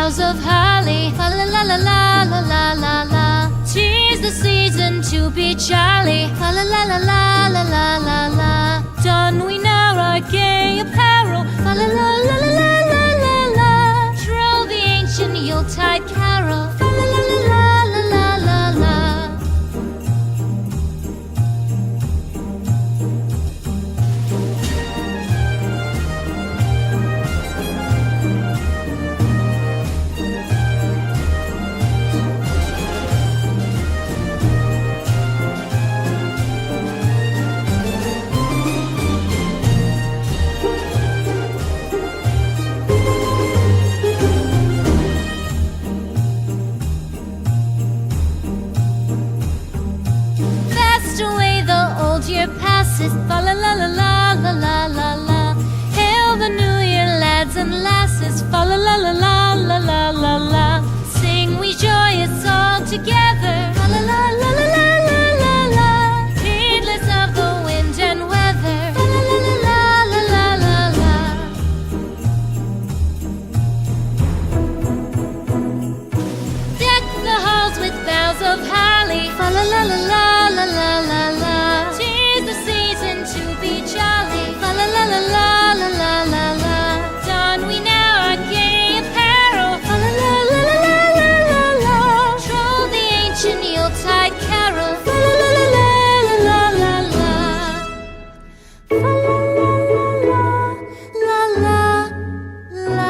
boughs of holly. Fa la la la la la la la la. 'Tis the season to be jolly. Fa la la la la la la la la. Don we now our gay apparel. Fa la la la la la la la la. Troll the ancient Yuletide carol. Fa la la la la la la la la. Year passes, fa la la la la la la la la. Hail the new year, lads and lasses, fa la la la la la la la la. Sing we joyous all together, fa la la la la la la la la. Heedless of the wind and weather, fa la la la la la la la la. Deck the halls with boughs of holly, fa la la la la la la la la. La la la la la la la. Don we now our gay apparel. La la la la la la la la. Troll the ancient Yuletide carol. La la la la la la la la. La la la la la la.